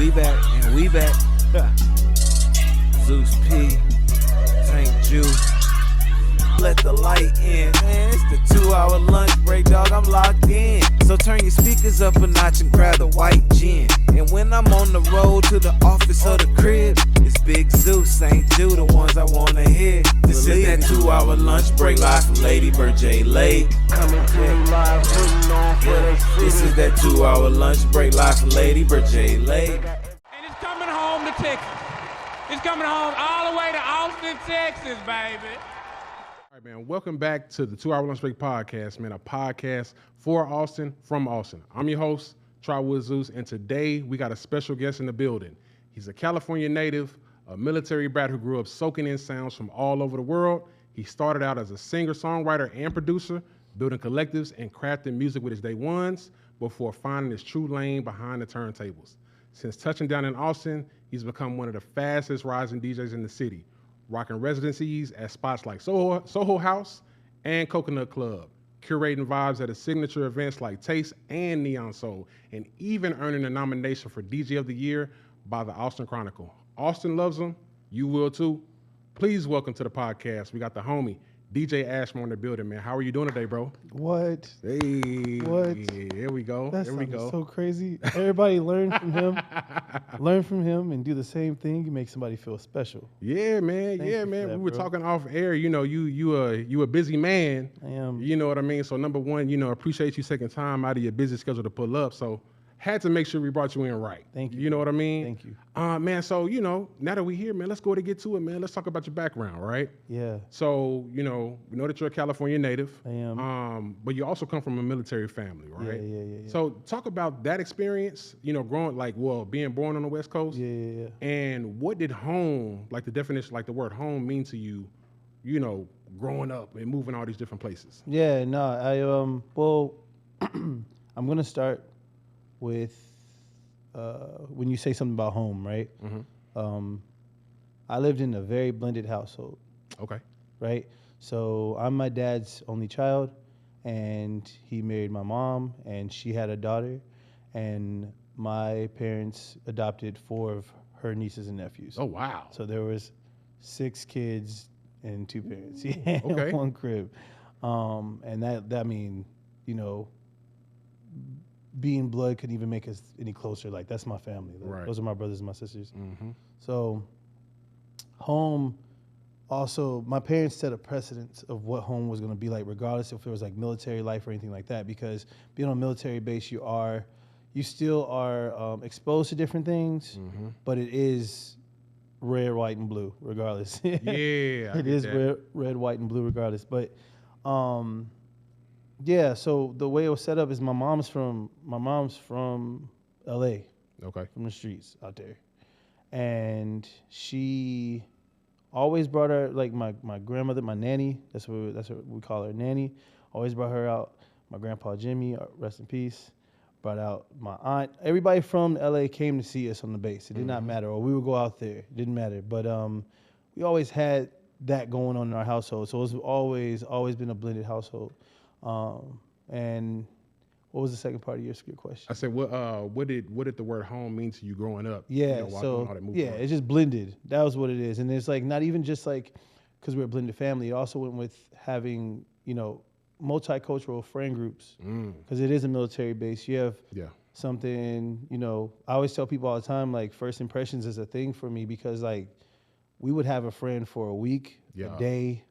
We back and we back. Zeus P, Tank Jew. Let the light in, man. It's the 2-hour lunch break, dog. I'm locked in. So turn your speakers up a notch and grab the white gin. And when I'm on the road to the office or the crib, it's Big Zeus, St. Jew, the ones I wanna hear. This is that 2-hour lunch break live from Lady Bird J. Late. Coming to you live, putting on for the city. This is that 2-hour lunch break live from Lady Bird J. Late. And it's coming home to Texas. It's coming home all the way to Austin, Texas, baby. All right, man, welcome back to the 2-Hour Lunch Break Podcast, man, a podcast for Austin, from Austin. I'm your host, Trotwood Zeus, and today we got a special guest in the building. He's a California native, a military brat who grew up soaking in sounds from all over the world. He started out as a singer-songwriter and producer, building collectives and crafting music with his day ones before finding his true lane behind the turntables. Since touching down in Austin, he's become one of the fastest rising DJs in the city, rocking residencies at spots like Soho House and Coconut Club, curating vibes at his signature events like Taste and Neon Soul, and even earning a nomination for DJ of the Year by the Austin Chronicle. Austin loves him. You will too. Please welcome to the podcast. We got the homie, DJ Ashmar in the building, man. How are you doing today, bro? What? Hey. What? Here we go. That There we sounds go. so crazy. Everybody learn from him. Learn from him and do the same thing. You make somebody feel special. Yeah, man. Thank you for that, We were bro. talking off air. You know, you a busy man. I am. You know what I mean? So number one, appreciate you taking time out of your busy schedule to pull up. So had to make sure we brought you in right. Thank you. You know what I mean? Thank you. Man, so, now that we're here, man, let's go to get to it, man. Let's talk about your background, right? Yeah, So, we know that you're a California native. I am. But you also come from a military family, right? Yeah. So talk about that experience, growing, being born on the West Coast. Yeah. And what did home, like the definition, like the word home mean to you, growing up and moving all these different places? Yeah, no, well, I'm going to start with when you say something about home, right? Mm-hmm. I lived in a very blended household, Okay. right? So I'm my dad's only child, and he married my mom, and she had a daughter, and my parents adopted 4 of her nieces and nephews. Oh, wow. So there was 6 kids and 2 parents. Yeah, Okay. one crib. And that mean, being blood couldn't even make us any closer. Like, that's my family. Right. Those are my brothers and my sisters. Mm-hmm. So home, also, my parents set a precedence of what home was going to be like, regardless if it was like military life or anything like that, because being on a military base, you still are exposed to different things, Mm-hmm. but it is red, white, and blue, regardless. Yeah, It is red, white, and blue, regardless. But yeah. So the way it was set up is my mom's from L.A. Okay. from the streets out there, and she always brought her, like, my grandmother, my nanny. That's what we call her, nanny. Always brought her out. My grandpa Jimmy, rest in peace, brought out my aunt. Everybody from L.A. came to see us on the base. It did not matter, or we would go out there. It didn't matter. But we always had that going on in our household. So it was always been a blended household. And what was the second part of your question? I said, what did the word home mean to you growing up? Yeah, while so doing all that movement? it's just blended. That was what it is. And it's like not even just like because we're a blended family. It also went with having, multicultural friend groups, because it is a military base. You have something, I always tell people all the time, like, first impressions is a thing for me, because like we would have a friend for a week, a day,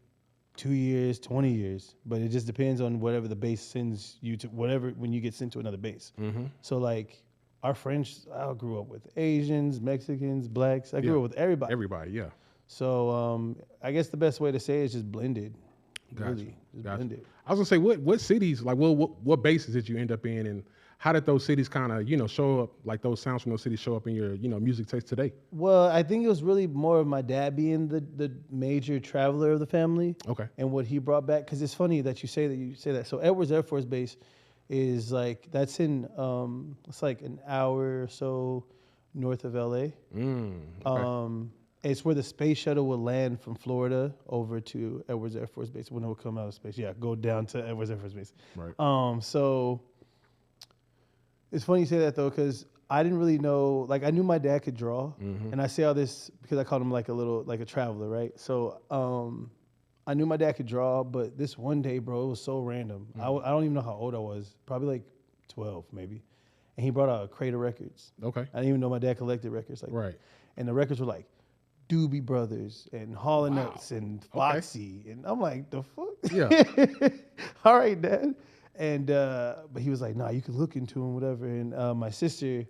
2 years, 20 years, but it just depends on whatever the base sends you to, when you get sent to another base. Mm-hmm. So like our friends, I grew up with Asians, Mexicans, blacks. I grew up with everybody. Everybody, yeah. So I guess the best way to say it is just blended. Gotcha. Really, just blended. I was gonna say, what cities, like, what bases did you end up in, and how did those cities kind of, show up, like those sounds from those cities show up in your, music taste today? Well, I think it was really more of my dad being the major traveler of the family. Okay. And what he brought back, because it's funny that you say that. So Edwards Air Force Base is like, that's in, it's like an hour or so north of LA. Okay. It's where the space shuttle would land from Florida over to Edwards Air Force Base when it would come out of space. Yeah, go down to Edwards Air Force Base. Right. So it's funny you say that, though, because I didn't really know, like I knew my dad could draw, and I say all this because I called him like a traveler, right? So I knew my dad could draw, but this one day, bro, it was so random. I don't even know how old I was, probably like 12 maybe, and he brought out a crate of records. Okay. I didn't even know my dad collected records like Right. and the records were like Doobie Brothers and Hall & Oates and Foxy, and I'm like, the fuck? Yeah. All right, Dad. And but he was like, nah, you can look into them, whatever. And my sister,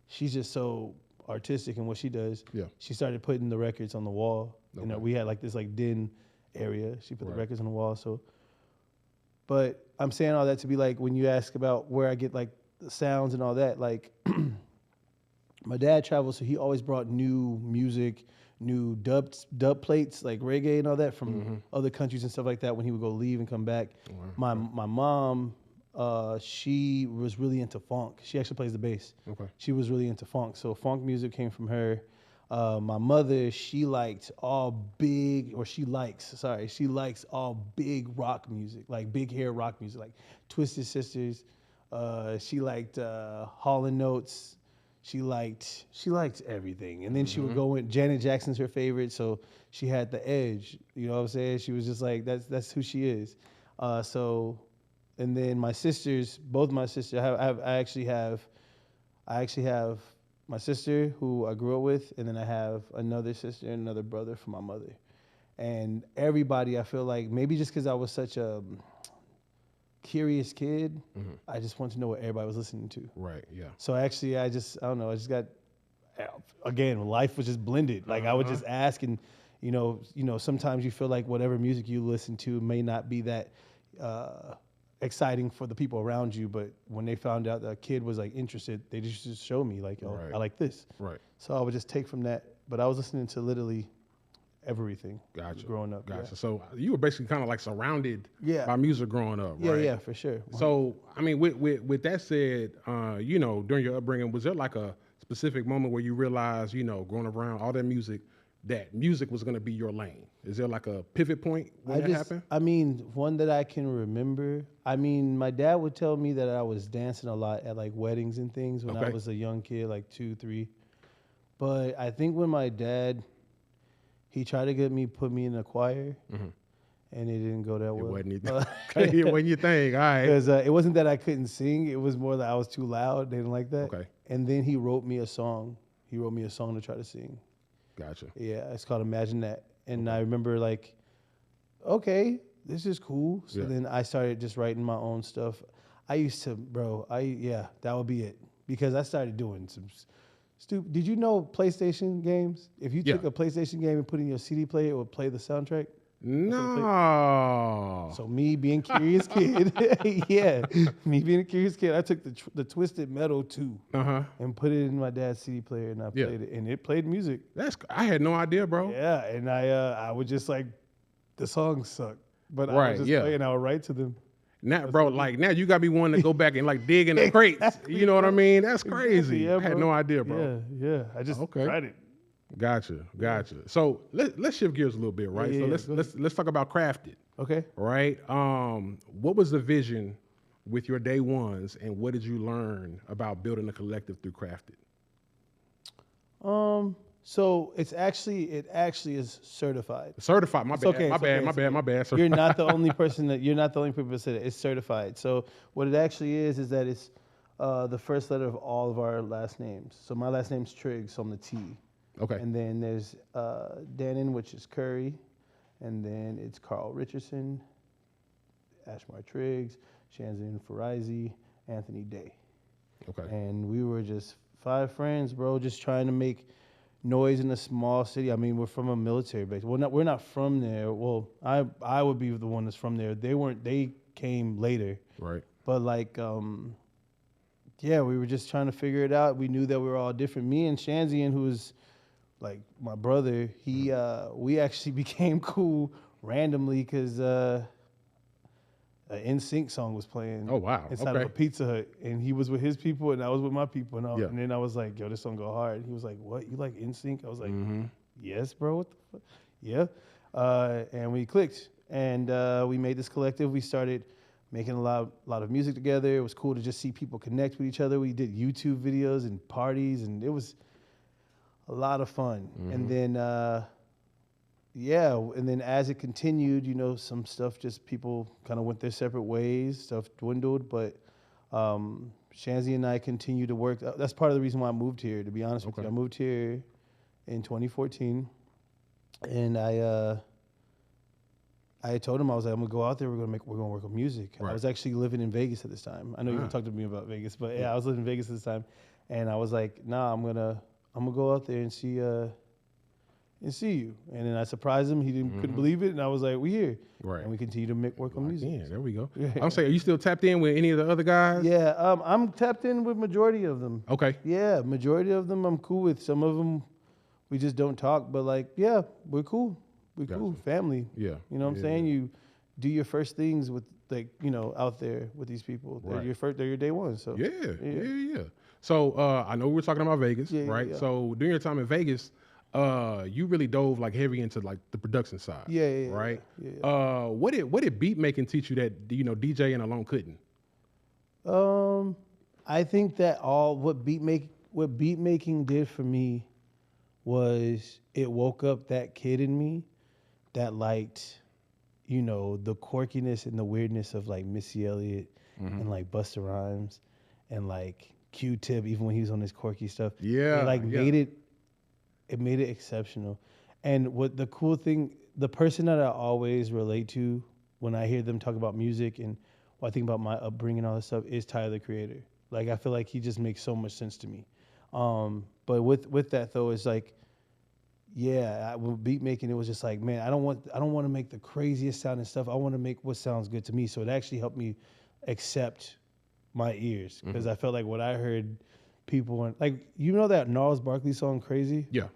she's just so artistic in what she does. Yeah. She started putting the records on the wall. Okay. You know, we had like this like den area. She put Right. the records on the wall. So, but I'm saying all that to be like, when you ask about where I get like the sounds and all that, like my dad travels, so he always brought new music, new dub plates, like reggae and all that from other countries and stuff like that when he would go leave and come back. Wow. My mom, she was really into funk. She actually plays the bass. Okay. She was really into funk, so funk music came from her. My mother, she likes all big rock music, like big hair rock music, like Twisted Sisters. She liked Hall & Oates. She liked everything. And then she would go in, Janet Jackson's her favorite, so she had the edge. You know what I'm saying? She was just like, that's who she is. And then my sisters, both my sisters, I actually have my sister who I grew up with, and then I have another sister and another brother from my mother. And everybody, I feel like, maybe just because I was such a curious kid, I just wanted to know what everybody was listening to. Right. Yeah. So actually, I don't know, I just got, again, life was just blended. Like I would just ask, and you know, sometimes you feel like whatever music you listen to may not be that exciting for the people around you, but when they found out that a kid was like interested, they just show me like, oh, Right. I like this. Right. So I would just take from that. But I was listening to literally everything. Gotcha. Growing up. Gotcha. Yeah. So you were basically kind of like surrounded Yeah. by music growing up, Yeah, right? yeah, for sure. So, I mean, with that said, you know, during your upbringing, was there like a specific moment where you realized, you know, growing around all that music was going to be your lane? Is there like a pivot point when that happened? I mean, one that I can remember. I mean, my dad would tell me that I was dancing a lot at like weddings and things when I was a young kid, like 2, 3. But I think when my dad, he tried to put me in a choir, and it didn't go that well. It wasn't your thing, all right. Because it wasn't that I couldn't sing. It was more that I was too loud. They didn't like that. Okay. And then he wrote me a song. He wrote me a song to try to sing. Gotcha. Yeah, it's called Imagine That. And I remember like, okay, this is cool. So then I started just writing my own stuff. I used to, that would be it. Because I started doing some stupid. Did you know PlayStation games? If you took a PlayStation game and put in your CD player, it would play the soundtrack. No. So me being curious kid, me being a curious kid, I took the Twisted Metal 2 and put it in my dad's CD player, and I played it, and it played music. I had no idea, bro. Yeah, and I would just like, the songs suck, but I would just play and I would write to them. Now, bro, like now you gotta be one to go back and like dig in the crates. You know what I mean? That's crazy. Yeah, I had no idea, bro. Yeah. I just tried it. Gotcha. So let's shift gears a little bit, right? Yeah, so let's talk about Crafted. Okay. Right. What was the vision with your day ones, and what did you learn about building a collective through Crafted? So it actually is certified. Certified. My bad. You're not the only person people said it. It's certified. So what it actually is that it's the first letter of all of our last names. So my last name's Triggs, so I'm the T. Okay. And then there's Dannon, which is Curry, and then it's Carl Richardson, Ashmar Triggs, Shanzan Farizi, Anthony Day. Okay. And we were just 5 friends, bro, just trying to make noise in a small city. I mean, we're from a military base. We're not from there. Well, I would be the one that's from there. They came later. Right. But like, we were just trying to figure it out. We knew that we were all different. Me and Shanzian, who was like my brother, we actually became cool randomly because an NSYNC song was playing. Oh, wow. Inside of a Pizza Hut, and he was with his people, and I was with my people, and then I was like, "Yo, this song go hard." He was like, "What? You like NSYNC?" I was like, "Yes, bro. What the fuck?" Yeah, and we clicked, and we made this collective. We started making a lot of music together. It was cool to just see people connect with each other. We did YouTube videos and parties, and it was a lot of fun. And then, and then as it continued, you know, some stuff just people kind of went their separate ways. Stuff dwindled, but Shanzi and I continue to work. That's part of the reason why I moved here, to be honest with you. I moved here in 2014, and I told him, I was like, I'm gonna go out there. We're gonna work on music. Right. I was actually living in Vegas at this time. I know you were talking to me about Vegas, but yeah, I was living in Vegas at this time, and I was like, nah, I'm gonna go out there and see you. And then I surprised him. He couldn't believe it, and I was like, we here. Right. And we continue to work on music. Yeah, there we go. I'm saying, are you still tapped in with any of the other guys? Yeah, I'm tapped in with majority of them. Okay. Yeah, majority of them I'm cool with. Some of them we just don't talk, but like, yeah, we're cool. We're cool, family. Yeah. You know what I'm saying? You do your first things with, like, you know, out there with these people. They're your day one. So Yeah. So I know we were talking about Vegas, right? Yeah. So during your time in Vegas, you really dove like heavy into like the production side. Right? Yeah. What did beat making teach you that, you know, DJing alone couldn't? I think that what beat making did for me was it woke up that kid in me that liked, you know, the quirkiness and the weirdness of like Missy Elliott and like Busta Rhymes and like Q-Tip, even when he was on his quirky stuff. Yeah. Made it exceptional. And what the cool thing, the person that I always relate to when I hear them talk about music and when I think about my upbringing and all this stuff is Tyler, the Creator. Like, I feel like he just makes so much sense to me. But with that though, it's like, with beat making, it was just like, man, I don't want to make the craziest sounding stuff. I want to make what sounds good to me. So it actually helped me accept my ears, because I felt like what I heard people went, like, you know that Gnarls Barkley song "Crazy"? Yeah.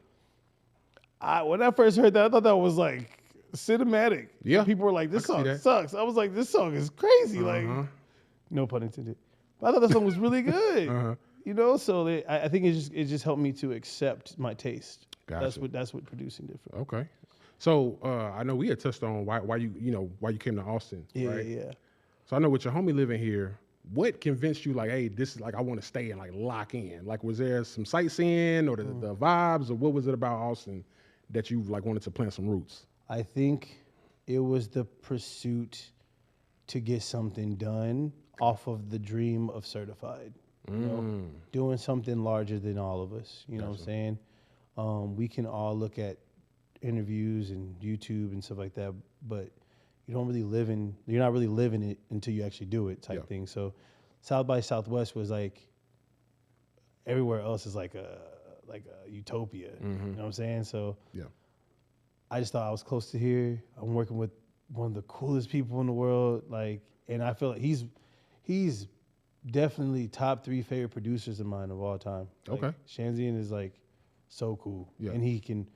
When I first heard that, I thought that was like cinematic. Yeah. People were like, "This song sucks." I was like, "This song is crazy." Like, no pun intended. But I thought that song was really good. You know, so I think it just helped me to accept my taste. Gotcha. That's what producing did for me. Okay. So I know we had touched on why you came to Austin. Right? Yeah. So I know with your homie living here, what convinced you like, hey, this is like I want to stay and like lock in? Like, was there some sightseeing or the vibes, or what was it about Austin that you like wanted to plant some roots? I think it was the pursuit to get something done off of the dream of certified. You know, doing something larger than all of us. You know what I'm saying? We can all look at interviews and YouTube and stuff like that, but you're not really living it until you actually do it type thing. So South by Southwest was like, everywhere else is like a utopia. You know what I'm saying? So I just thought I was close to here. I'm working with one of the coolest people in the world. Like, and I feel like he's definitely top 3 favorite producers of mine of all time. Like, Shanzian is like so cool, and he can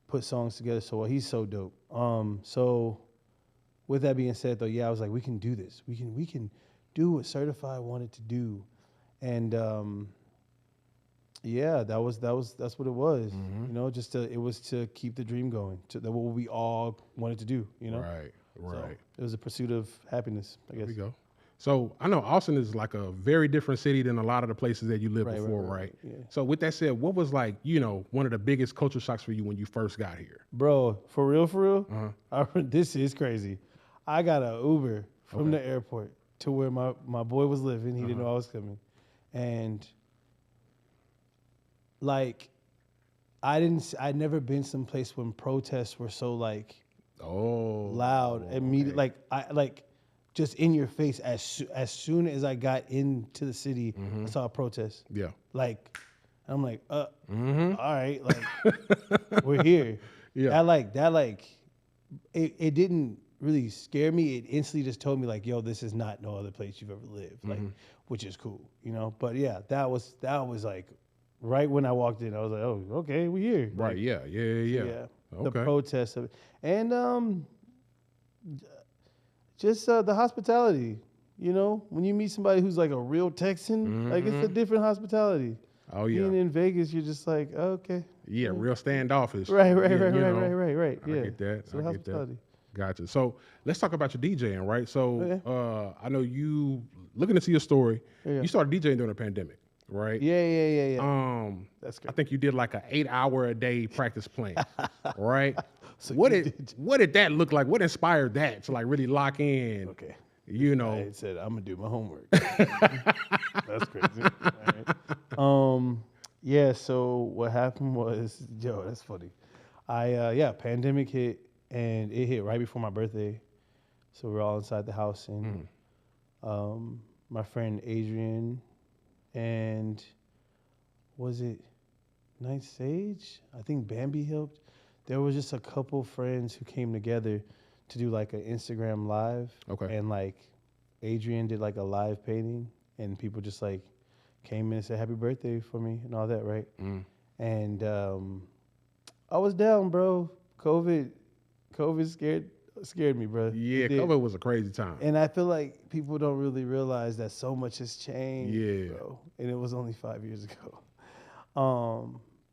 put songs together so well. He's so dope. So with that being said, though, I was like, we can do this. We can do what Certified wanted to do, and that's what it was. You know, it was to keep the dream going. That what we all wanted to do. You know, right. So it was a pursuit of happiness, I guess. There we go. So I know Austin is like a very different city than a lot of the places that you lived before, right? Yeah. So with that said, what was like, you know, one of the biggest culture shocks for you when you first got here? Bro, for real, this is crazy. I got an Uber from the airport to where my boy was living. He didn't know I was coming. And like, I'd never been someplace when protests were so like loud, immediate, just in your face. As soon as I got into the city, I saw a protest. Yeah. Like, I'm like, all right, like, we're here. Yeah. It didn't really scare me. It instantly just told me like, yo, this is not no other place you've ever lived. Like, which is cool, you know? But yeah, that was like, right when I walked in, I was like, oh, okay, we're here. Right, like, yeah. Okay. The protests of it. And just the hospitality, you know, when you meet somebody who's like a real Texan, like, it's a different hospitality. Oh yeah. Being in Vegas, you're just like, oh, okay. Yeah, real standoffish. Right. I Yeah. get that. So I get hospitality. that. Gotcha. So let's talk about your DJing, right? So Okay. I know you looking into your story. Yeah. You started DJing during the pandemic, right? Yeah. That's I great. think you did like an 8-hour a day practice plan, right? So what you what did that look like? What inspired that to like really lock in? Okay. You know, I said I'm gonna do my homework. That's crazy. All right. Yeah. So what happened was, yo, that's funny. Pandemic hit, and it hit right before my birthday. So we're all inside the house, and my friend Adrian, and was it Night Sage? I think Bambi helped. There was just a couple friends who came together to do like an Instagram live. Okay. And like Adrian did like a live painting, and people just like came in and said happy birthday for me and all that, right? And I was down, bro. COVID scared me, bro. yeah, It did. COVID was a crazy time. And I feel like people don't really realize that so much has changed, Yeah. bro. And it was only 5 years ago.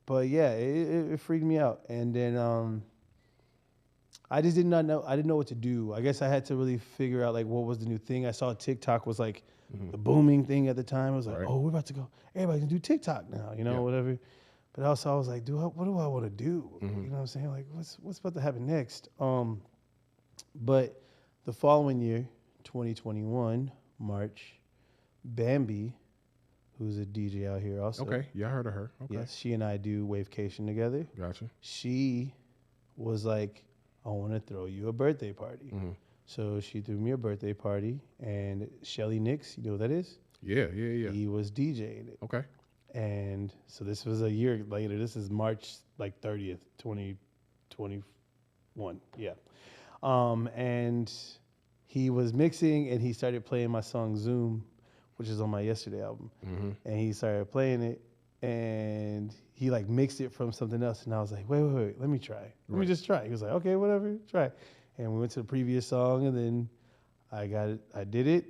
But yeah, it freaked me out. And then I just did not know. I didn't know what to do. I guess I had to really figure out like what was the new thing. I saw TikTok was like the booming thing at the time. I was like, Right. oh, we're about to go. Everybody can do TikTok now, Yeah. whatever. But also I was like, what do I want to do? Mm-hmm. You know what I'm saying? Like, what's about to happen next? But the following year, 2021, March, Bambi, who's a DJ out here also. Okay. Yeah, I heard of her. Okay. Yes, she and I do wav.cation together. Gotcha. She was like, I want to throw you a birthday party. So she threw me a birthday party, and Shelly Nix, you know what that is? Yeah. He was DJing it. Okay. And so this was a year later. This is March like 30th, 2021. Yeah. And he was mixing, and he started playing my song Zoom, which is on my Yesterday album. And he started playing it, and he like mixed it from something else. And I was like, wait, let me try. Let me just try. He was like, okay, whatever, try. And we went to the previous song, and then I did it.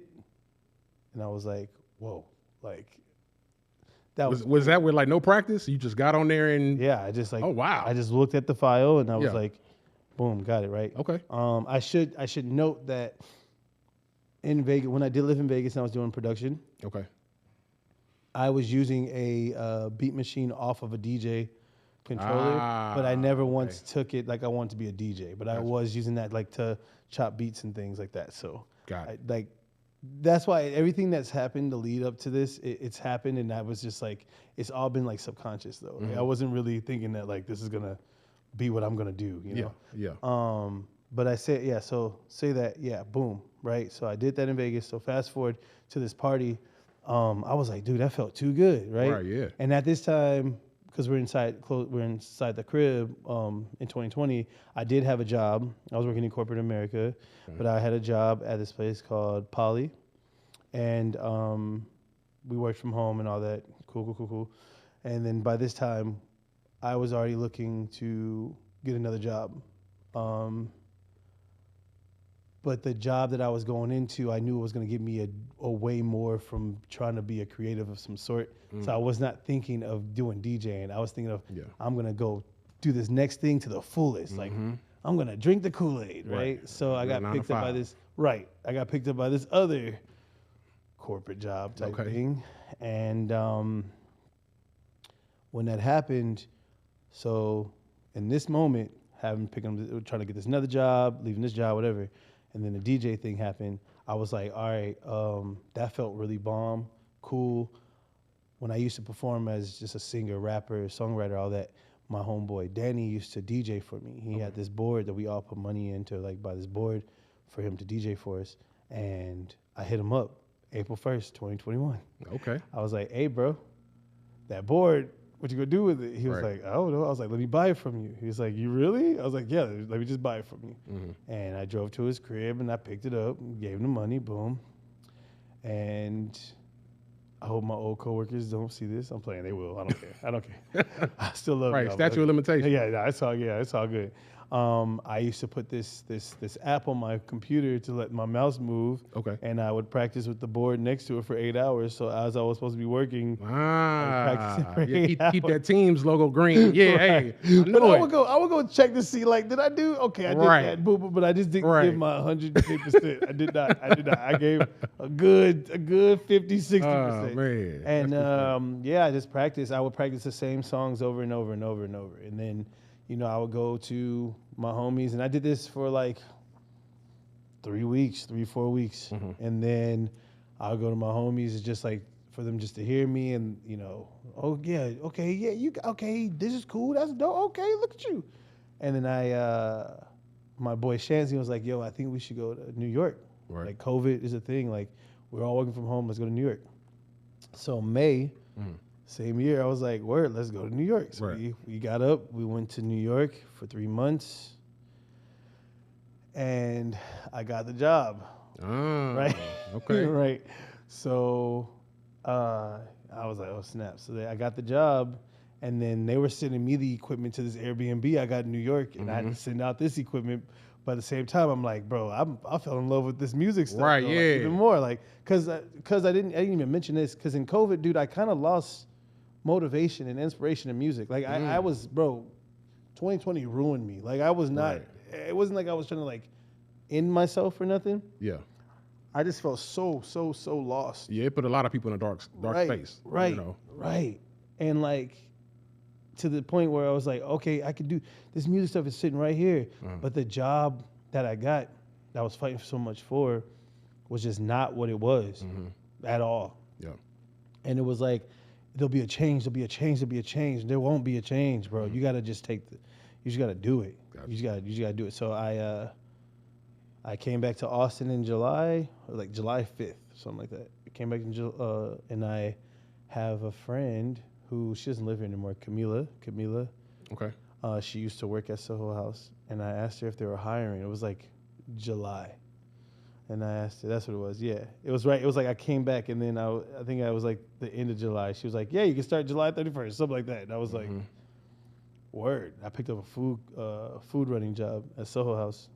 And I was like, whoa, like that Was that with like no practice? You just got on there and yeah, I just like, oh wow. I just looked at the file, and I was Yeah. like, boom, got it, right? Okay. I should note that in Vegas, when I did live in Vegas and I was doing production, Okay. I was using a beat machine off of a DJ controller, but I never once took it like I wanted to be a DJ. But I was using that like to chop beats and things like that. So Got it. like that's why everything that's happened to lead up to this, it's happened, and I was just like, it's all been like subconscious though. Like, I wasn't really thinking that like this is gonna be what I'm gonna do, you know? Yeah. But I say, yeah, so say that, yeah, boom, right? So I did that in Vegas. So fast forward to this party, I was like, dude, that felt too good, right? Right, yeah. And at this time, because we're inside the crib in 2020, I did have a job. I was working in corporate America, but I had a job at this place called Poly. And we worked from home and all that. Cool. And then by this time, I was already looking to get another job. But the job that I was going into, I knew it was going to give me a way more from trying to be a creative of some sort. So I was not thinking of doing DJing. I was thinking of, I'm going to go do this next thing to the fullest. Like, I'm going to drink the Kool-Aid, right? So I got picked up by this, I got picked up by this other corporate job type thing. And when that happened, so in this moment, trying to get this another job, leaving this job, whatever, and then the DJ thing happened, I was like, all right, that felt really bomb, cool. When I used to perform as just a singer, rapper, songwriter, all that, my homeboy Danny used to DJ for me. He had this board that we all put money into, like buy this board for him to DJ for us. And I hit him up April 1st, 2021. Okay. I was like, hey, bro, that board, what you gonna do with it? He was like, I don't know. I was like, let me buy it from you. He was like, you really? I was like, yeah, let me just buy it from you. And I drove to his crib and I picked it up, gave him the money, boom. And I hope my old coworkers don't see this. I'm playing, they will. I don't care. I still love Right, y'all, statute of limitations. Yeah, it's all good. I used to put this app on my computer to let my mouse move. Okay. And I would practice with the board next to it for 8 hours. So as I was supposed to be working, practicing for 8 keep hours. that team's logo green. Yeah, Right. hey, I But know I it. would go check to see, like, did I do? Okay, I did Right. that, boom, but I just didn't Right. give my 100%. I did not. I gave a good 50, 60%. Oh, man. And That's I just practice. I would practice the same songs over and over and over and over. And then, I would go to my homies, and I did this for like 3 weeks, 3-4 weeks. Mm-hmm. And then I would go to my homies, it's just like for them just to hear me and, oh yeah, okay, yeah, okay, this is cool, that's dope, okay, look at you. And then my boy Shanzi was like, yo, I think we should go to New York. Right. Like COVID is a thing, like we're all working from home, let's go to New York. So May, same year, I was like, word, let's go to New York. So Right. we got up, we went to New York for 3 months, and I got the job. Right. Okay. Right. So I was like, oh snap. So I got the job, and then they were sending me the equipment to this Airbnb I got in New York, and I had to send out this equipment. But at the same time, I'm like, bro, I fell in love with this music stuff. Right, though, like, yeah. even more, like, cause I didn't even mention this, cause in COVID, dude, I kind of lost motivation and inspiration in music. Like I was, bro, 2020 ruined me. Like I was not. Right. It wasn't like I was trying to like end myself or nothing. Yeah. I just felt so lost. Yeah, it put a lot of people in a dark space. Right. You know? Right. And like to the point where I was like, okay, I could do this music stuff is sitting right here. But the job that I got that I was fighting so much for was just not what it was at all. Yeah. And it was like, there'll be a change, there'll be a change, there'll be a change. There won't be a change, bro. You gotta just you just gotta do it. Gotcha. You just gotta do it. So I came back to Austin in July, or like July 5th, something like that. I came back in and I have a friend who, she doesn't live here anymore, Camila. Okay. She used to work at Soho House, and I asked her if they were hiring. It was like July. And I asked her, that's what it was, yeah. It was right, it was like I came back, and then I think I was like the end of July. She was like, yeah, you can start July 31st, something like that. And I was like, word. I picked up a food running job at Soho House.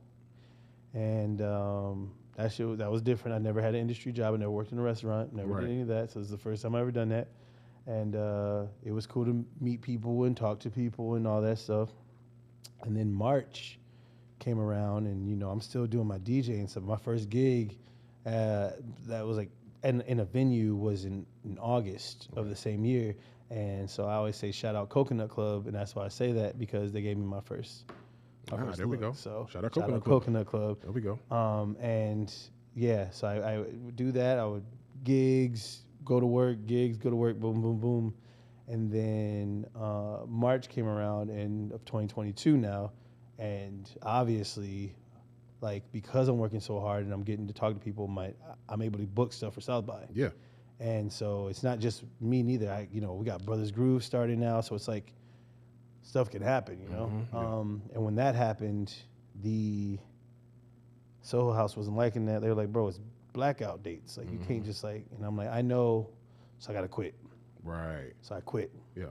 And that was different. I never had an industry job. I never worked in a restaurant. Never did any of that. So this is the first time I ever done that. And it was cool to meet people and talk to people and all that stuff. And then March came around, and I'm still doing my DJing stuff. My first gig that was like in a venue was in August of the same year. And so I always say shout out Coconut Club, and that's why I say that, because they gave me my first. There we go. So Shout out Coconut Club. There we go. And yeah, so I would do that. I would gigs, go to work, boom, boom, boom. And then March came around of 2022 now. And obviously, like, because I'm working so hard and I'm getting to talk to people, I'm able to book stuff for South by. Yeah. And so it's not just me neither. We got Brothers Groove starting now, so it's like stuff can happen, And when that happened, the Soho House wasn't liking that. They were like, bro, it's blackout dates. Like, you can't just like, and I'm like, I know, so I got to quit. Right. So I quit. Yeah.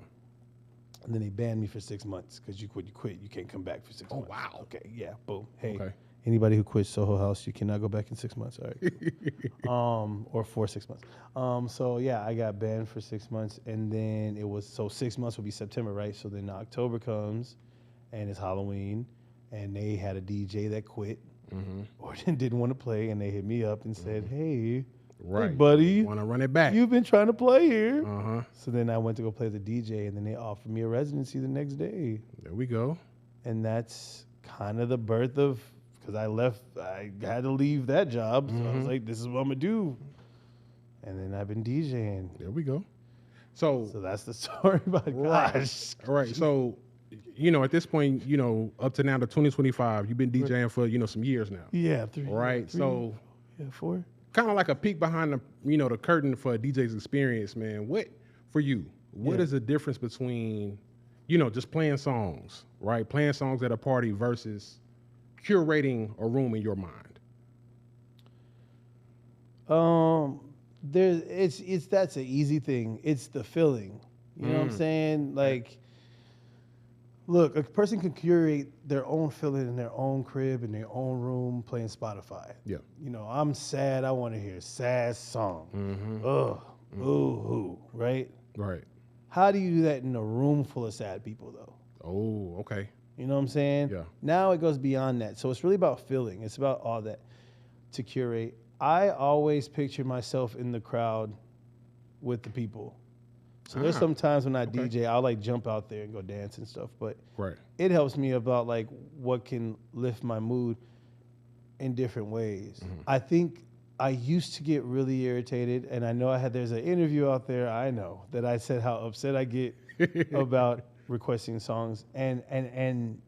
And then they banned me for 6 months, because you quit. You can't come back for 6 months. Oh, wow. Okay, yeah, boom. Hey, Okay. anybody who quits Soho House, you cannot go back in 6 months, all right? Or for 6 months. So yeah, I got banned for 6 months, and then it was, so 6 months would be September, right? So then October comes, and it's Halloween, and they had a DJ that quit or didn't want to play, and they hit me up and said, hey, Right. hey, buddy, Want to run it back? you've been trying to play here. So So then I went to go play the DJ, and then they offered me a residency the next day. there we go. And that's kind of the birth of, because I had to leave that job. So I was like, this is what I'm going to do. And then I've been DJing. There we go. So that's the story about gosh. All right. So, at this point, up to now to 2025, you've been DJing for, some years now. Yeah, 3. Right. So 4. kind of like a peek behind the curtain for a DJ's experience, man. What is the difference between, just playing songs, right? Playing songs at a party versus curating a room in your mind? That's an easy thing. It's the feeling. You know what I'm saying? Like, Look, a person can curate their own feeling in their own crib, in their own room, playing Spotify. Yeah. You know, I'm sad. I want to hear a sad song. Mm-hmm. Ugh. Ooh, right? Right. How do you do that in a room full of sad people, though? Oh, okay. You know what I'm saying? Yeah. Now it goes beyond that. So it's really about feeling. It's about all that to curate. I always picture myself in the crowd with the people. So there's some times when I DJ, I'll like jump out there and go dance and stuff. But Right. it helps me about like what can lift my mood in different ways. I think I used to get really irritated, and I know there's an interview out there, I know, that I said how upset I get about requesting songs, and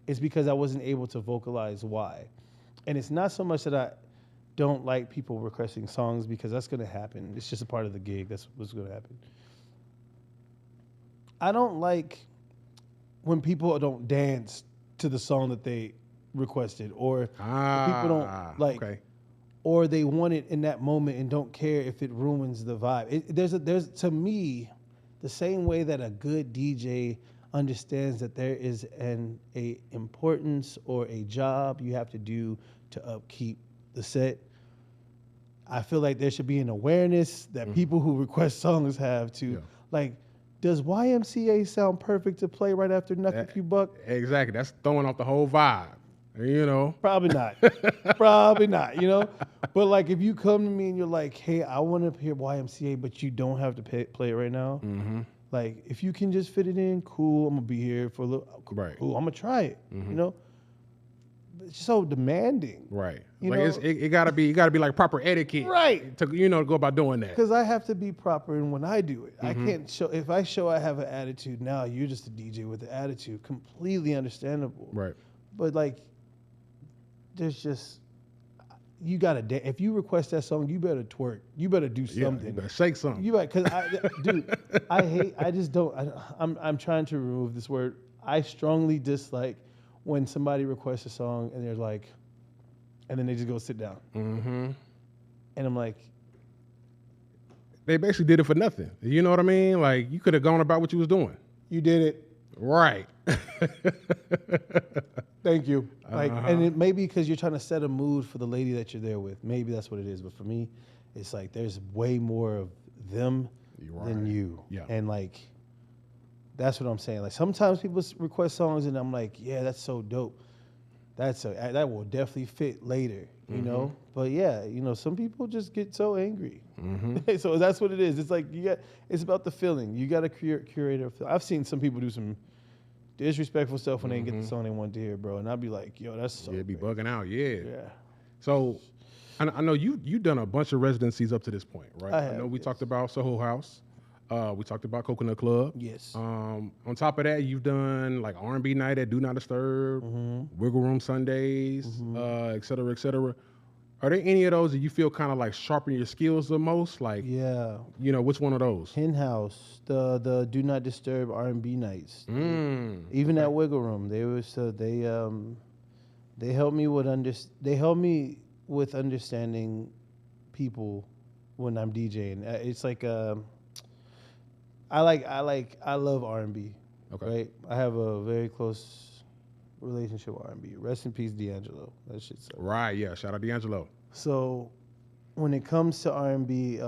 it's because I wasn't able to vocalize why. And it's not so much that I don't like people requesting songs, because that's going to happen. It's just a part of the gig. That's what's going to happen. I don't like when people don't dance to the song that they requested, or people don't like, or they want it in that moment and don't care if it ruins the vibe. There's to me, the same way that a good DJ understands that there is a importance or a job you have to do to upkeep the set. I feel like there should be an awareness that people who request songs have to, like, does YMCA sound perfect to play right after Knuck a Buck? Exactly. That's throwing off the whole vibe. You know? Probably not. Probably not, you know? But, like, if you come to me and you're like, hey, I want to hear YMCA, but you don't have to play it right now. Mm-hmm. Like, if you can just fit it in, cool, I'm going to be here for a little. Right. Cool, I'm going to try it, you know? It's so demanding. Right. You like know? it gotta be like proper etiquette. Right. To go about doing that. Because I have to be proper in when I do it. I can't show, if I show I have an attitude now, you're just a DJ with an attitude. Completely understandable. Right. But like, there's just, you gotta, if you request that song, you better twerk. You better do something. You better shake something. You better, because dude, I'm trying to remove this word. I strongly dislike when somebody requests a song and they're like, and then they just go sit down. Mm-hmm. And I'm like, they basically did it for nothing. You know what I mean? Like, you could have gone about what you was doing. you did it. Right. Thank you. Like, and it may be because you're trying to set a mood for the lady that you're there with. Maybe that's what it is. But for me, it's like there's way more of them than you. Yeah. And like, that's what I'm saying. Like, sometimes people request songs and I'm like, yeah, that's so dope. That will definitely fit later, you know? But yeah, you know, some people just get so angry. So that's what it is. It's like, it's about the feeling. You got to curate a feeling. I've seen some people do some disrespectful stuff when they get the song they want to hear, bro. And I'd be like, yo, that's so be great. bugging out. Yeah. Yeah. So I know you've done a bunch of residencies up to this point, right? I have, know we yes. talked about Soho House. We talked about Coconut Club. Yes. On top of that, you've done like R&B night at Do Not Disturb, Wiggle Room Sundays, et cetera, et cetera. Are there any of those that you feel kind of like sharpen your skills the most? Like, Yeah. you know, which one of those? Hen House, the Do Not Disturb R&B nights. Even at Wiggle Room, they helped me with understanding people when I'm DJing. It's like I love R&B. Okay. Right? I have a very close relationship with R&B. Rest in peace, D'Angelo. That shit sucks. Right, yeah. Shout out D'Angelo. So when it comes to R&B,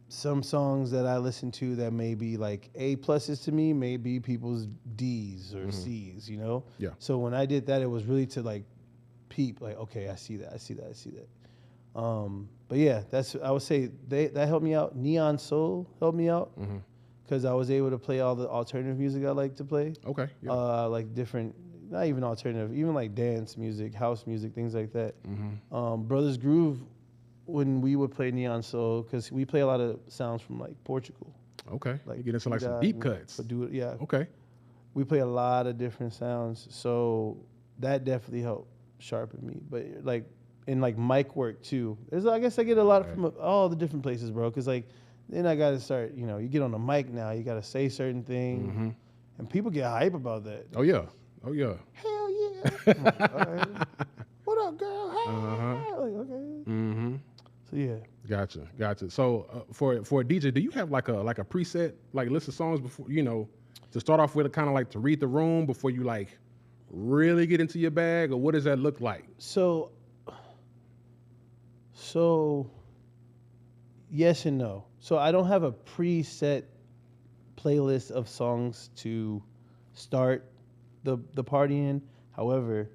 some songs that I listen to that may be like A pluses to me may be people's D's or C's, you know? Yeah. So when I did that, it was really to like peep, like, okay, I see that. But yeah, I would say that helped me out. Neon Soul helped me out because I was able to play all the alternative music I like to play. Okay. Yeah. Like different, not even alternative, even like dance music, house music, things like that. Brothers Groove, when we would play Neon Soul, because we play a lot of sounds from like Portugal. Okay. Like you get into like some deep cuts. Yeah. Okay. We play a lot of different sounds, so that definitely helped sharpen me. But like in like mic work too, I guess I get a lot from all the different places, bro. Because like then I got to start, you know, you get on the mic now, you got to say certain things, and people get hype about that. Oh yeah. Hell yeah. Like, all right. What up, girl? Hey. Like, okay. So yeah. Gotcha. So for a DJ, do you have like a preset like list of songs before, you know, to start off with, kind of like to read the room before you like really get into your bag, or what does that look like? So yes and no. So I don't have a preset playlist of songs to start the party in. However,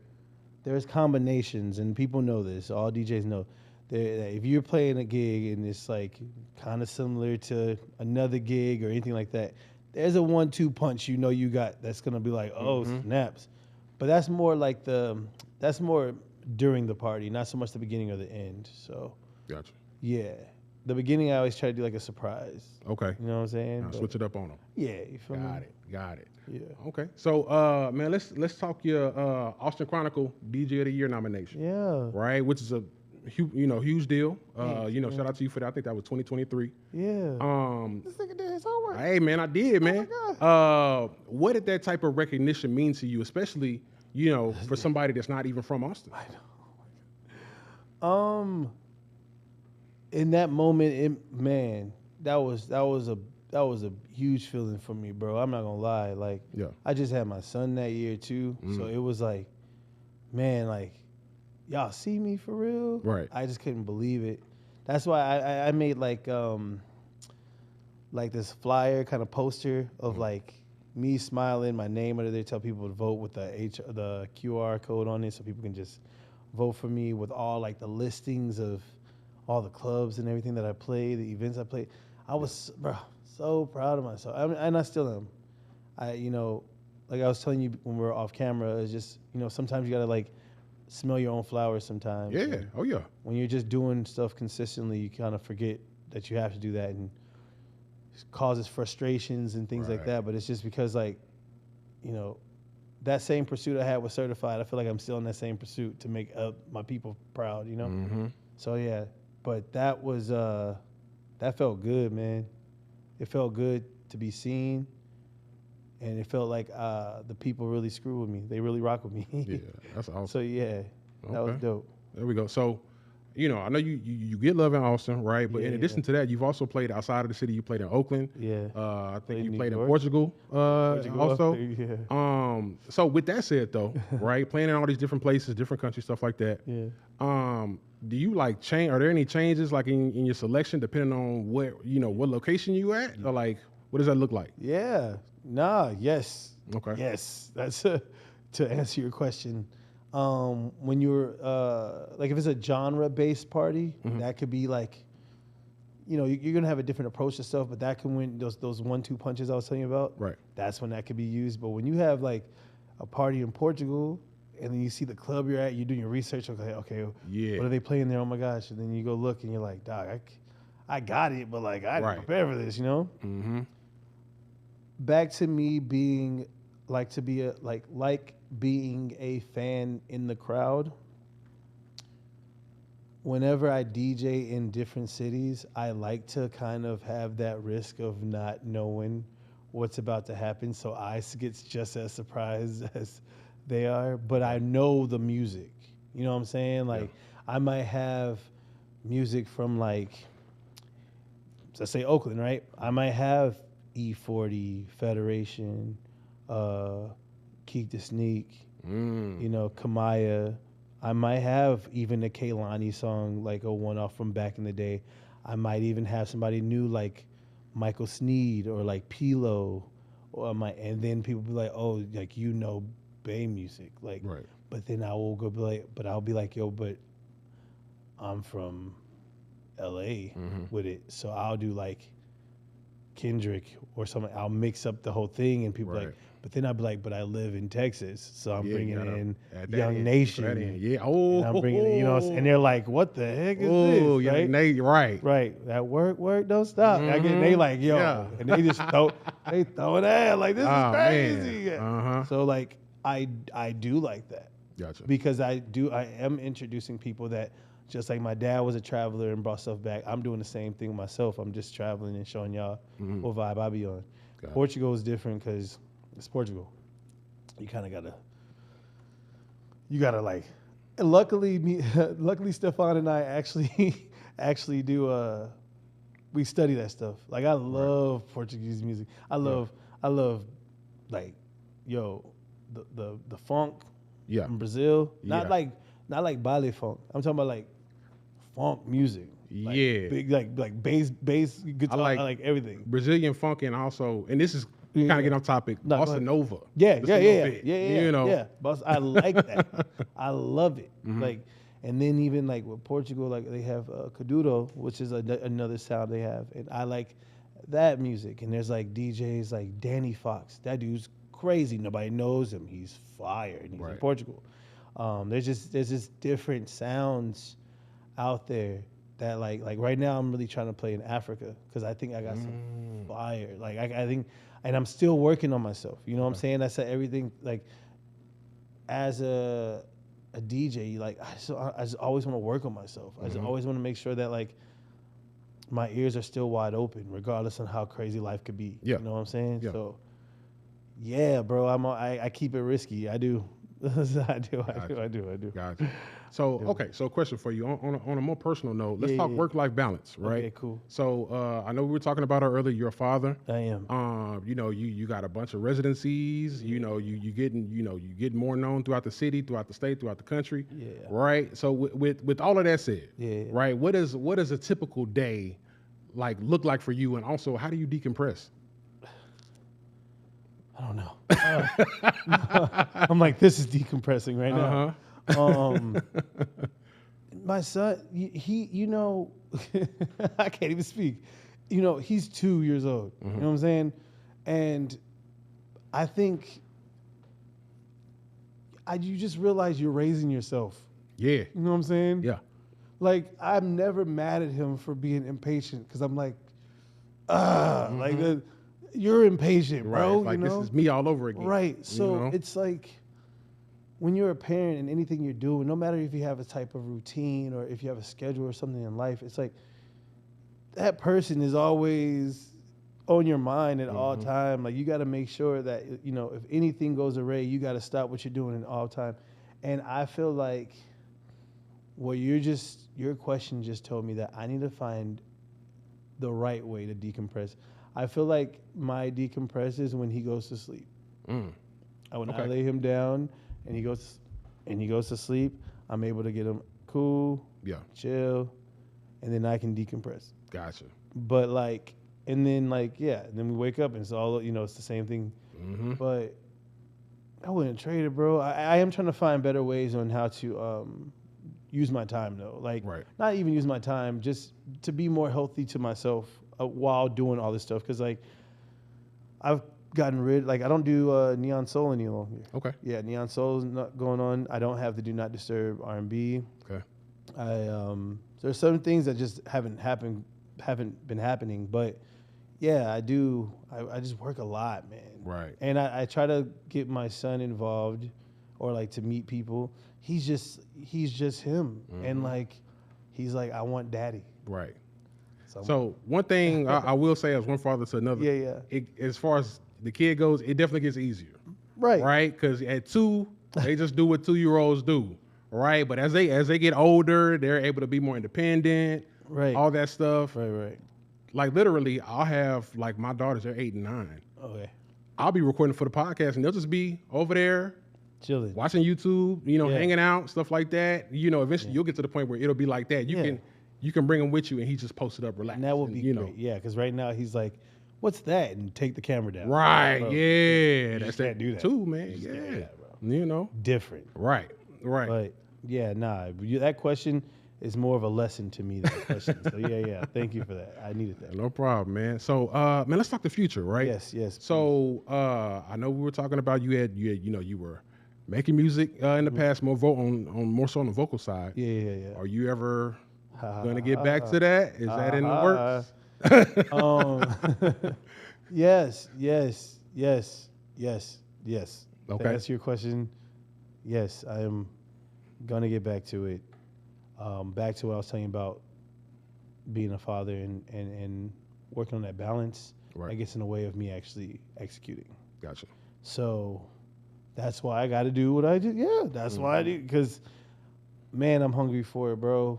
there's combinations, and people know this. All DJs know. If you're playing a gig and it's like kind of similar to another gig or anything like that, there's a 1-2 punch you got that's gonna be like, oh snaps. But that's more like that's more during the party, not so much the beginning or the end. So Gotcha. yeah, the beginning I always try to do like a surprise. Okay. You know what I'm saying? Now switch it up on them. Yeah, you feel me? Got it. Yeah. Okay. So, man, let's talk your Austin Chronicle DJ of the Year nomination. Yeah. Right, which is a huge deal. Shout out to you for that. I think that was 2023. Yeah. This nigga did his homework. Hey, man, I did, man. What did that type of recognition mean to you, especially for somebody that's not even from Austin? I know. In that moment, that was a huge feeling for me, bro. I'm not gonna lie. Like, I just had my son that year too, so it was like, man, like, y'all see me for real? Right. I just couldn't believe it. That's why I made like this flyer kind of poster of like me smiling, my name under there, tell people to vote with the QR code on it, so people can just vote for me with all like the listings of all the clubs and everything that I played, the events I played. I was so proud of myself. I mean, and I still am. Like I was telling you when we were off camera, it's just, sometimes you gotta like smell your own flowers sometimes. Yeah. And Oh yeah. when you're just doing stuff consistently, you kind of forget that you have to do that, and it causes frustrations and things like that. But it's just because like, that same pursuit I had with Certified, I feel like I'm still in that same pursuit to make my people proud, So yeah, but that was, that felt good, man. It felt good to be seen, and it felt like the people really screw with me. They really rock with me. Yeah, that's awesome. So yeah, that was dope. There we go. So, I know you get love in Austin, right? But in addition to that, you've also played outside of the city. You played in Oakland. Yeah. I think you New played in York. Portugal, also. Yeah. So with that said, though, right, playing in all these different places, different countries, stuff like that. Yeah. Do you like change? Are there any changes like in your selection depending on what location you at, or like what does that look like? Yeah. Nah. Yes. Okay. Yes. That's to answer your question. When you're like if it's a genre-based party, that could be like, you're gonna have a different approach to stuff, but that can win those 1-2 punches I was telling you about. Right. That's when that could be used. But when you have like a party in Portugal, and then you see the club you're at, you're doing your research. Okay, Yeah. what are they playing there? Oh my gosh! And then you go look, and you're like, dog, I got it, but like I didn't prepare for this, Mm-hmm. Back to me being being a fan in the crowd. Whenever I DJ in different cities, I like to kind of have that risk of not knowing what's about to happen, so I get just as surprised as they are. But I know the music. You know what I'm saying? Like, I might have music from like, let's say Oakland, right? I might have E40, Federation, Keek the Sneak, Kamaya. I might have even a Kehlani song, like a one-off from back in the day. I might even have somebody new like Michael Sneed or like Pilo, and then people be like, oh, like Bay music, like. Right. But then I will go be like, I'll be like, yo, but I'm from LA with it, so I'll do like Kendrick or something. I'll mix up the whole thing, and people like. But then I'd be like, but I live in Texas, so I'm bringing in Young Nation. Yeah. Oh. And I'm bringing, and they're like, what the heck is this? Young Nation. Right. Right. That work don't stop. They like, yo, and they just throw it at like, this is crazy. Man. So like, I do like that. Gotcha. Because I am introducing people that, just like my dad was a traveler and brought stuff back, I'm doing the same thing myself. I'm just traveling and showing y'all what vibe I be on. Portugal is different because it's Portugal. You kind of gotta like. And luckily, Stefan and I actually do. We study that stuff. Like I love Portuguese music. I love like, yo, the funk Yeah. from Brazil, not Yeah. like baile funk. I'm talking about like funk music. Like Yeah. big like bass guitar, I like- like everything. Brazilian funk, and also, and this is Yeah. kind of getting off topic, No, go bossa ahead. nova. Yeah, Just yeah, a yeah, little yeah, bit, yeah, you know. yeah. But I like that. I love it. Mm-hmm. Like, and then even like with Portugal, like they have Kuduro, which is another sound they have, and I like that music. And there's like DJs like Danny Fox. That dude's crazy. Nobody knows him. He's fire, and he's in Right. Portugal. There's just different sounds out there that like right now I'm really trying to play in Africa because I think I got some fire. Like I think, and I'm still working on myself. You know what I'm saying? I said everything like as a DJ, like I just always want to work on myself. I just always want to make sure that like my ears are still wide open, regardless of how crazy life could be. Yeah. You know what I'm saying? Yeah. So yeah, bro, I keep it risky. I do. I do. Gotcha. So, okay, so question for you on a more personal note. Let's talk work-life balance, right? Okay, cool. So, I know we were talking about it earlier. You're a father. I am. You know, you got a bunch of residencies. You know, you getting more known throughout the city, throughout the state, throughout the country. Yeah. Right. So, with all of that said, Yeah. right. What is a typical day like look like for you, and also how do you decompress? I don't know. I'm like, this is decompressing right now. My son, he you know, I can't even speak. You know, he's 2 years old. You know what I'm saying? And I think you just realize you're raising yourself. Yeah. You know what I'm saying? Yeah. Like, I'm never mad at him for being impatient because I'm like, like, you're impatient, bro. Right. It's like you know? this is me all over again. Right. So you know? it's like when you're a parent and anything you're doing, no matter if you have a type of routine or if you have a schedule or something in life, it's like that person is always on your mind at all time. Like, you got to make sure that, you know, if anything goes awry, you got to stop what you're doing at all time. And I feel like your question just told me that I need to find the right way to decompress. I feel like my decompress is when he goes to sleep. When I lay him down and he goes to sleep, I'm able to get him cool, chill, and then I can decompress. Gotcha. But like, and then like, and then we wake up and it's all, you know, it's the same thing. But I wouldn't trade it, bro. I am trying to find better ways on how to use my time though. Like, not even use my time, just to be more healthy to myself while doing all this stuff. Because like, I've gotten rid, like I don't do Neon Soul any longer. Okay. Yeah, Neon Soul's not going on. I don't have the Do Not Disturb R&B. Okay. There's certain things that just haven't been happening. But yeah, I do. I just work a lot, man. Right. And I try to get my son involved or like to meet people. He's just him. And like, he's like, I want daddy. Right. So one thing I will say as one father to another, as far as the kid goes, it definitely gets easier. Right. Right? Because at 2, they just do what 2-year-olds do. Right? But as they get older, they're able to be more independent. Right. All that stuff. Right. Like literally, I'll have like my daughters, they're 8 and 9. Okay. I'll be recording for the podcast and they'll just be over there chilling, watching YouTube, you know, hanging out, stuff like that. You know, eventually you'll get to the point where it'll be like that. You can bring him with you and he just posted up, relax. And that would be great. Know. Yeah, because right now he's like, what's that? And take the camera down. Right, bro, that's can't do that too, man. You can't do that, bro. You know? Different. Right. But yeah, that question is more of a lesson to me than a question. So yeah. Thank you for that. I needed that. No problem, man. So man, let's talk the future, right? Yes. So I know we were talking about you were making music in the past, more so on the vocal side. Yeah. Are you ever gonna get back to that? Is that in the works? Yes. Okay. To answer your question, yes, I am gonna get back to it. Back to what I was telling you about being a father and working on that balance. Right. I guess in a way of me actually executing. Gotcha. So that's why I got to do what I do. Yeah, that's why I do. Because, man, I'm hungry for it, bro.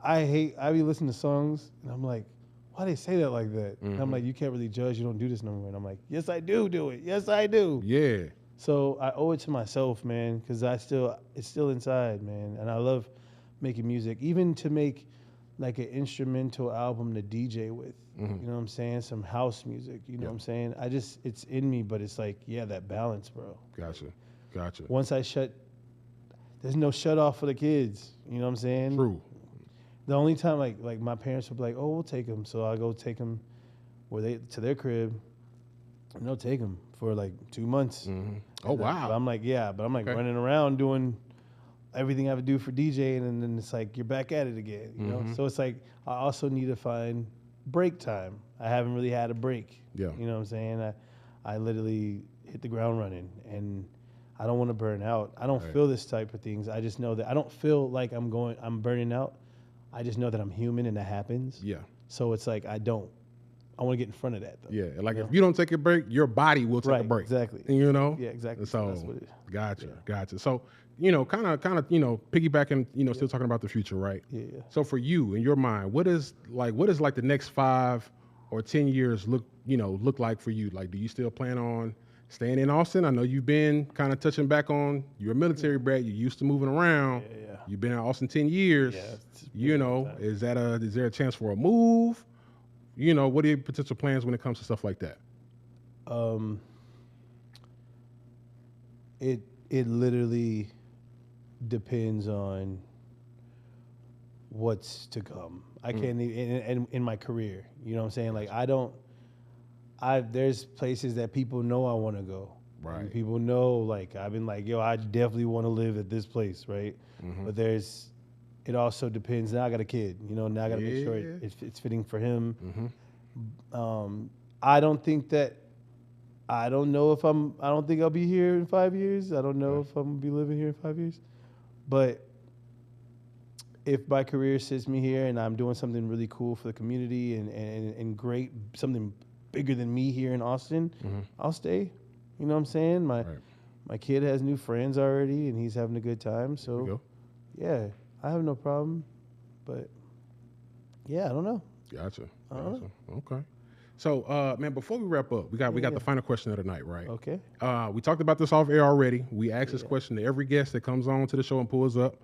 I be listening to songs, and I'm like, why they say that like that? And I'm like, you can't really judge. You don't do this no more. And I'm like, yes, I do it. Yes, I do. Yeah. So I owe it to myself, man, because it's still inside, man. And I love making music, even to make like an instrumental album to DJ with. You know what I'm saying? Some house music. You know what I'm saying? It's in me, but it's like, yeah, that balance, bro. Gotcha. Once there's no shut off for the kids. You know what I'm saying? True. The only time, like my parents would be like, oh, we'll take them. So I go take them to their crib, and they'll take them for like 2 months. Oh, wow. But I'm like, running around doing everything I would do for DJing, and then it's like, you're back at it again, you know? So it's like, I also need to find break time. I haven't really had a break. Yeah. You know what I'm saying? I literally hit the ground running, and I don't want to burn out. I don't feel this type of things. I just know that I don't feel like I'm burning out. I just know that I'm human and that happens. Yeah. So it's like, I want to get in front of that, though. Yeah. Like, if you don't take a break, your body will take a break. Exactly. You know? Yeah, exactly. So, that's what it is. Gotcha. So, you know, kind of, piggybacking, still talking about the future, right? Yeah. So for you, in your mind, what is like the next 5 or 10 years look like for you? Like, do you still plan on staying in Austin? I know you've been kind of touching back on, you're a military brat, you're used to moving around. Yeah. You've been in Austin 10 years. Yeah, Is there a chance for a move? What are your potential plans when it comes to stuff like that? It literally depends on what's to come. I can't even in my career. You know what I'm saying? Like, there's places that people know I want to go. Right. And people know, like, I've been like, yo, I definitely want to live at this place, right? But it also depends. Now I got a kid, now I got to make sure it's fitting for him. I don't think I don't think I'll be here in 5 years. I don't know if I'm going to be living here in 5 years. But if my career sits me here and I'm doing something really cool for the community and great, something bigger than me here in Austin, I'll stay. You know what I'm saying? My kid has new friends already, and he's having a good time. So, yeah, I have no problem. But, yeah, I don't know. Gotcha. Okay. So, man, before we wrap up, we got the final question of the night, right? Okay. We talked about this off air already. We ask this question to every guest that comes on to the show and pulls up.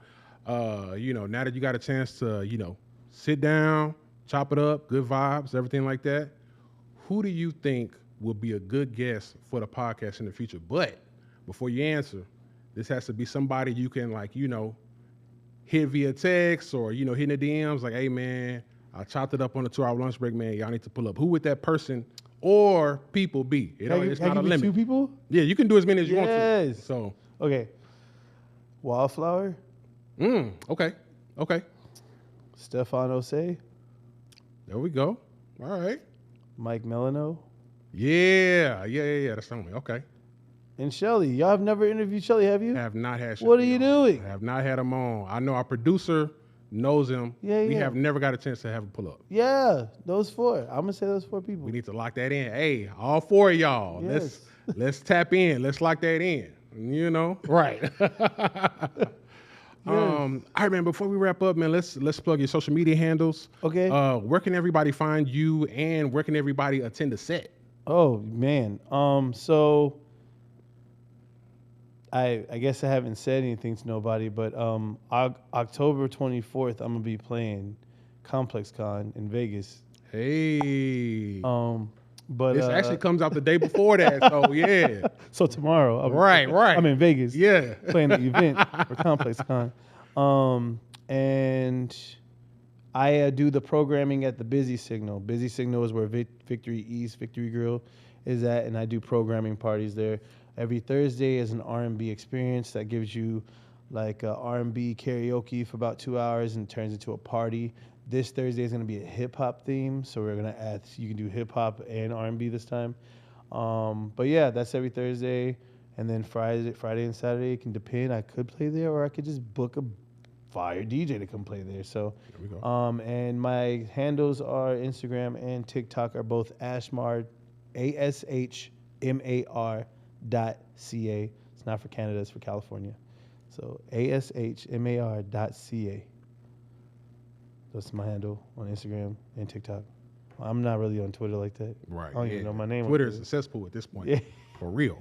Now that you got a chance to, sit down, chop it up, good vibes, everything like that, who do you think would be a good guest for the podcast in the future? But before you answer, this has to be somebody you can, hit via text or, hitting the DMs like, hey, man, I chopped it up on the 2-hour lunch break, man. Y'all need to pull up. Who would that person or people be? It's not a limit. 2 people? Yeah, you can do as many as you want to. Yes. So. Okay. Wildflower. Okay. Stefano Say. There we go. All right. Mike Melano. Yeah. That's something. Okay. And Shelly. Y'all have never interviewed Shelly, have you? I have not had Shelly. What are you doing? I have not had him on. I know our producer knows him. Yeah. We have never got a chance to have him pull up. Yeah, those 4. I'm going to say those 4 people. We need to lock that in. Hey, all 4 of y'all. Yes. Let's tap in. Let's lock that in. Right. All right, man, before we wrap up, man, let's plug your social media handles. Okay. Where can everybody find you, and where can everybody attend the set? Oh, man. So I guess I haven't said anything to nobody, but October 24th, I'm going to be playing Complex Con in Vegas. Hey. But this actually comes out the day before that, so yeah. So tomorrow. Right. I'm in Vegas. Yeah. Playing the event for Complex Con. And I do the programming at the Busy Signal. Busy Signal is where Victory East, Victory Grill is at, and I do programming parties there. Every Thursday is an R&B experience that gives you like R&B karaoke for about 2 hours and turns into a party. This Thursday is going to be a hip-hop theme, so we're going to add, you can do hip-hop and R&B this time. But yeah, that's every Thursday. And then Friday and Saturday, it can depend. I could play there, or I could just book a fire DJ to come play there. So, there we go. And my handles are Instagram and TikTok are both Ashmar, ASHMAR.ca. It's not for Canada, it's for California. So ASHMAR.ca. That's my handle on Instagram and TikTok. I'm not really on Twitter like that. Right. I don't even know my name. Twitter is a cesspool at this point. Yeah. For real.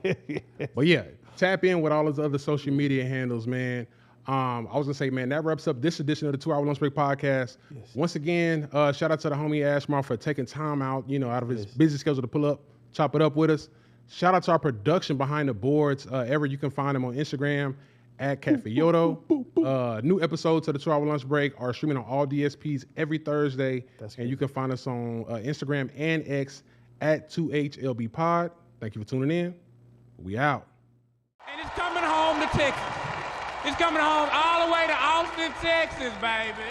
But yeah, tap in with all those other social media handles, man. I was gonna say, man, that wraps up this edition of the 2 Hour Lunch Break podcast. Yes. Once again, shout out to the homie Ashmar for taking time out, out of his busy schedule to pull up, chop it up with us. Shout out to our production behind the boards. You can find them on Instagram at Cafe-Yoto. New episodes of the 2 Hour Lunch Break are streaming on all DSPs every Thursday. And you can find us on Instagram and X at 2HLBpod. Thank you for tuning in. We out. And it's coming home to Texas. It's coming home all the way to Austin, Texas, baby.